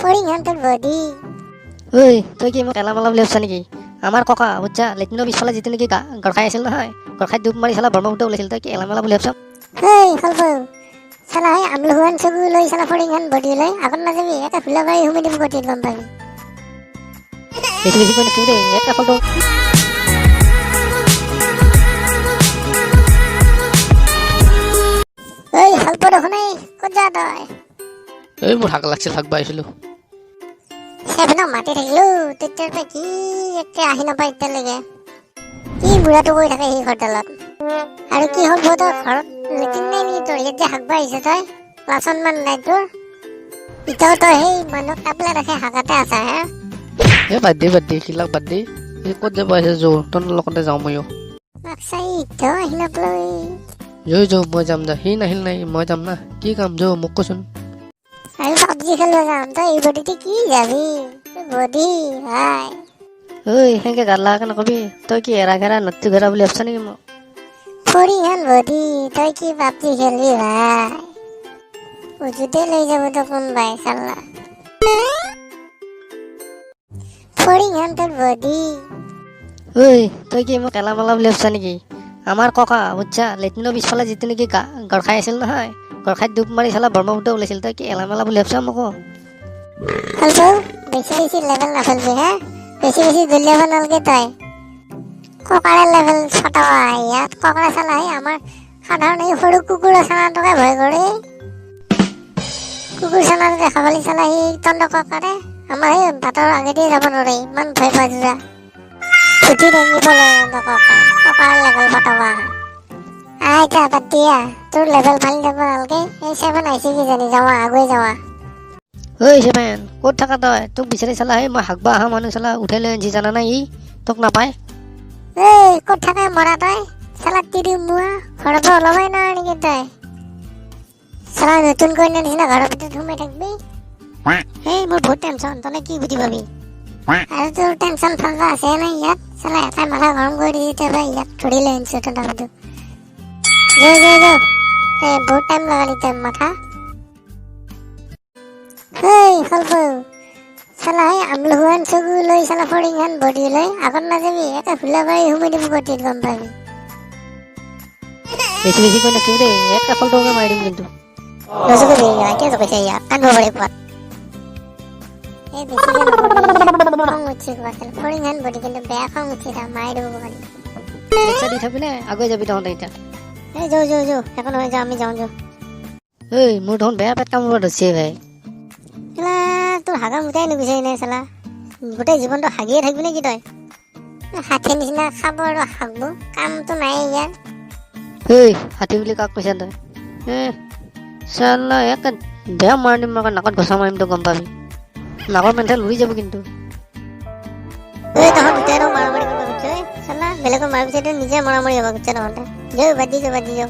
ফড়িং Hunter body ঐ তই কি মোক এলা মালা বুলি ভাবছা নেকি? আমাৰ ককা বুজছা লেট্ৰিনৰ পিছফালে যিটো নেকি গড়খাই আছিল নহয়, গড়খাই ডুব মাৰি চালা ব্ৰহ্মপুত্ৰ ওলাইছিল। তই কি এলা মালা বুলি ভাবছা? হেই খালফু চালা হে আমলহুৱান চগু লৈ চালা ফড়িং হান বডি লৈ আগত নাযাবি এটা ফুলা বাৰী সুমি দিব গতিত গম পাবি। বেছি বেছি কৈ নাথাকিবি দেই, একটা ফলটো এই খালফু দেখোন এই ক'ত যা তই? এই মোৰ হাক লাগছিল, থাকবা আহিছিলোঁ। সেইপিনক মাতি থাকিলো তেতিয়াৰ পৰা কি একে আহি নাপায় এতিয়ালৈকে। কি বুঢ়াটো কৰি থাকে সেই ঘৰডালত। আৰু কি হ'ল তই ঘৰত লেট্ৰিন নাই নেকি তোৰ? ইয়াত যে হাগবা আহিছে তই, বাচন মান নাই তোৰ? এতিয়াও তই সেই মানুহক কাপলা ৰাখে হাগাতে আছা হে? বাদ দি শিলাক বাদ দি। ক'ত যাব আহিছে যৌ, তোৰ লগতে যাওঁ ময়ো। চাই এতিয়াও আহি নাপায়। যৌ মই যাম যা, সি নাহিল নাই মই যাম না। কি কাম যৌ মোক কচোন। আমি পাবজি খেলিব যাম, তই এই বডিতে কি যাবি? বডি ভাই ঐ সেনেকে গাত লাগাকে নকবি। তই কি এৰা ঘেৰা নত্তি ঘেৰা বুলি ভাবছা নেকি মোক? ফড়িং হান বডি তই কি পাবজি খেলবি ভাই? উজুতে লৈ যাব তো কোনবাই চাল্লা। ফড়িং হান তোর বডি ঐ তই কি মোক এলা মালা বুলি ভাবছা নেকি? আমাৰ ককা বুজছা লেট্ৰিনৰ পিছফালে যিটো নেকি গড়খাই আছিল নহয়, গড়খাই ডুব মাৰি চালা ব্ৰহ্মপুত্ৰ ওলাইছিল। তই কি এলা মালা বুলি ভাবছা মোক? খালফু বেছি বেছি লেভেল নাচলবি হা? বেছি বেছি দলিয়াব নালগে তই। ককাৰে লেভেল ছটাৱা ইয়াত ককাৰে চালা হে আমাৰ সাধাৰণ এই সৰু কুকুৰ চানাটোকে ভয় কৰে। কুকুৰ চানাটোকে খাবলৈ চালা সি তন্দ ককাৰে আমাৰ সেই ভাতৰ আগেদিয়ে যাব নোৱাৰে, ইমান ভয় পাই যোৱা উঠি দাঙিব লাগে ককাৰ লেভেল ছটাৱা। আইতা বাদ দিয়া তোৰ লেভেল ফালি যাব নালগে। এই 7 আহিছে কি জানি যাৱা আগুৱাই যাৱা। ঐ চেপেন ক'ত থাকা তই? তোক বিচাৰি চালা হে মই হাগবা অহা মানুহ চালা উঠাই লৈ আনিছি জানা নাই? ই তোক নাপায়। এই ক'ত থাকা মৰা তই? চালা তিৰি মুৱা ঘৰৰ পৰা ওলাবই নোৱাৰা নেকি তই? চালা নতুন কইনাৰ নিচিনা ঘৰৰ ভিতৰত সোমাই থাকবি। এই মোৰ বহুত টেনচন, তনে কি বুজি পাবি? আৰু তোৰ টেনচন ফালবা আছে নাই ইয়াত? চালা এটাই মাথা গৰম কৰি দিছি তই ইয়াত ধৰি লৈ আনিছো তথাপিতো। যৌ বহুত টাইম লগালি তই মাথা। হেই খালফু চালা হে আমলহুৱান চগু লৈ চালা ফড়িং হান বডি লৈ আগত নাযাবি এটা ফুলা বাৰী সুমি দিব গতিত গম পাবি। বেছি বেছি কৈ নাথাকিবি দেই, একটা ফলটোকে মাৰি দিম কিন্তু। নজকবি এতিয়া জকাইছে ইয়াত কান্দ পাৰি পোৱাত। এই বেছিকে নকবি খং উঠছি কোৱাছিল। ফড়িং হান বডি কিন্তু বেয়া খং উঠছি তাৰ মাৰি দিব পাৰি। লেকচাৰ দি থাকবি নে আগুৱাই যাবি তহঁতে এতিয়া? এই যৌ একো নহয় যাওঁ আমি যাওঁ। ঐ মোৰ দেখোন বেয়া পেট কামুৰিব ধৰছি ভাই। চালা তোৰ হাগা মুটাই নুগুচাই নাই চালা, গোটেই জীৱনটো হাগিয়ে থাকবি নেকি তই? হাতীৰ নিচিনা খাব আৰু হাগব, কামটো নাই ইয়াৰ। ঐ হাতী বুলি কাক কৈছা তই? চালা একে বেয়া মাৰি দিম, নাকত ঘচা মাৰিম তই গম পাবি। নাকৰ মেণ্টেল উৰি যাব কিন্তু। তহঁত দুটাই মাৰামাৰি কৰিব খুজিছ চালা, বেলেগক মাৰি বিচাৰি নিজে মাৰামাৰি হ'ব খুজিছ তহঁতে। বাদ দি যাওঁ।